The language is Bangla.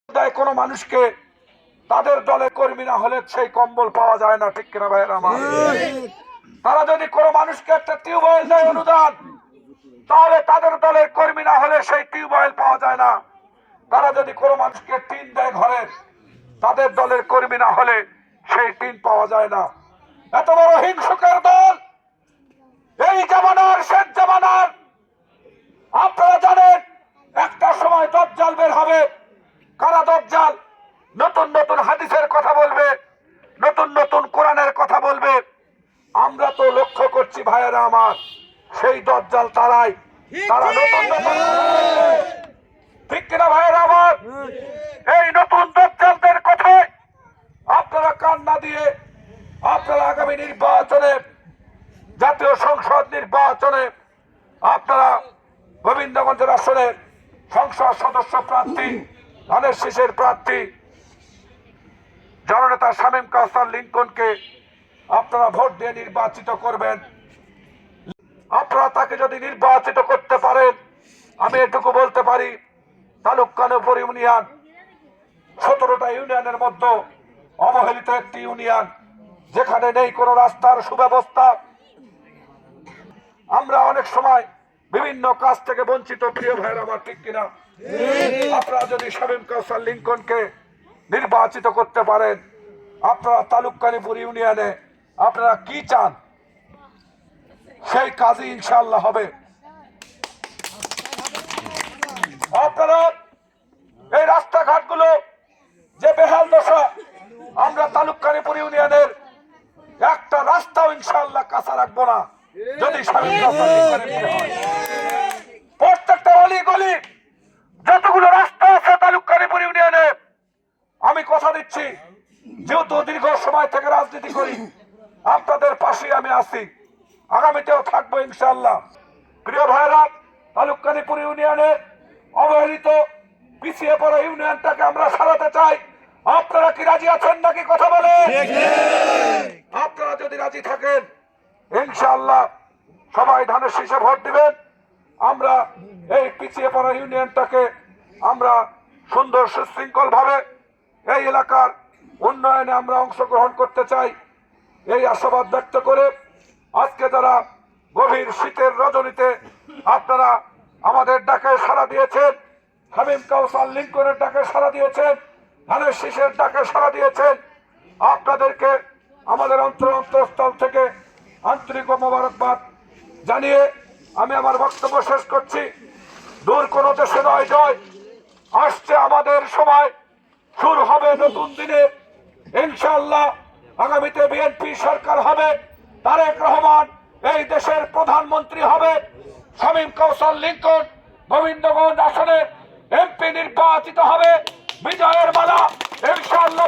কোনো মানুষকে তাদের দলের কর্মী না হলে সেই কম্বল পাওয়া যায় না, ঠিক কিনা ভাইয়ের আমার? তারা যদি কোনো মানুষকে একটা টিউবওয়েল দেয় অনুদান, তাহলে তাদের দলের কর্মী না হলে সেই টিউবওয়েল পাওয়া যায় না। তারা যদি কোনো মানুষকে টিন দেয় ঘরের, তাদের দলের কর্মী না হলে সেই টিন পাওয়া যায় না। এত বড় হিংসুকের দল এই জামানার, শেখ জামানার। আপনারা জানেন একটা সময় দজ্জাল বের হবে। কারা দজ্জাল? নতুন নতুন হাদিসের কথা বলবে, নতুন নতুন কোরআনের কথা বলবে। আমরা তো লক্ষ্য করছি ভাইয়েরা আমার, সেই দজ্জাল তারাই। তারা নতুন নতুন, ঠিক কিনা ভাইয়েরা আমার? এই নতুন দজ্জালদের কথায় আপনারা কান না দিয়ে আপনারা আগামী নির্বাচনে, জাতীয় সংসদ নির্বাচনে আপনারা গোবিন্দগঞ্জের আসনের সংসদ সদস্য প্রার্থী, ধানের শীষের প্রার্থী জননেতা শামীম কাউসার লিংকনকে আপনারা ভোট দিয়ে নির্বাচিত করবেন। আপনারা তাকে যদি নির্বাচিত করতে পারেন, আমি এটুকু বলতে পারি, তালুককানপুর ইউনিয়ন 17টা ইউনিয়নের মধ্যে অবহেলিত একটি ইউনিয়ন, যেখানে নেই কোনো রাস্তার সুব্যবস্থা। আমরা অনেক সময় বিভিন্ন কাজ থেকে বঞ্চিত, প্রিয় ভাইয়ের আমার, ঠিক কিনা? আপনারা যদি শামীম কাউসার লিংকনকে নির্বাচিত করতে পারেন, আপনারা তালুককানপুর ইউনিয়নে আপনারা কি চান সেই কাজই ইনশাআল্লাহ হবে। আপনারা এই রাস্তাঘাটগুলো যে বেহাল দশা, আমরা তালুককানপুর ইউনিয়নের একটা রাস্তাও ইনশাআল্লাহ কাঁচা রাখবো না যদি শামীম কাউসার লিংকনের হয়। প্রত্যেকটা অলি গলি যতগুলো রাস্তা আছে তালুককানপুর ইউনিয়নে, আমি কথা দিচ্ছি, যেহেতু দীর্ঘ সময় থেকে রাজনীতি করি, আপনাদের পাশে আমি আছি, আগামীতেও থাকবো ইনশাআল্লাহ। প্রিয় ভাইরা, তালুককানপুর ইউনিয়নে অবহেলিত পিছিয়ে পড়া ইউনিয়নটাকে আমরা সারাতে চাই। আপনারা কি রাজি আছেন নাকি? কথা বলেন। আপনারা যদি রাজি থাকেন, ইনশাআল্লাহ সবাই ধানের শীষে ভোট দিবেন। আমরা এই পিছিয়ে পড়া ইউনিয়নটাকে আমরা সুন্দর সুশৃঙ্খল ভাবে এই এলাকার উন্নয়নে আমরা অংশগ্রহণ করতে চাই, এই আশাবাদ ব্যক্ত করে আজকে যারা গভীর শীতের রজনীতে আপনারা আমাদের ডাকে সাড়া দিয়েছেন, শামীম কাউসার লিংকনের ডাকে সাড়া দিয়েছেন, ধানের শীষের ডাকে সাড়া দিয়েছেন, আপনাদেরকে আমাদের অন্তঃস্থল থেকে আন্তরিক মোবারকবাদ জানিয়ে আমি আমার বক্তব্য শেষ করছি। দূর কোনো দেশে নয় জয়, আসছে আমাদের সময়, শুরু হবে নতুন দিনে ইনশাআল্লাহ। আগামীতে বিএনপি সরকার হবে, তারেক রহমান এই দেশের প্রধানমন্ত্রী হবে, শামীম কাউসার লিংকন গোবিন্দগঞ্জ আসনে এমপি নির্বাচিত হবে। বিজয়ের মালা ইনশাআল্লাহ।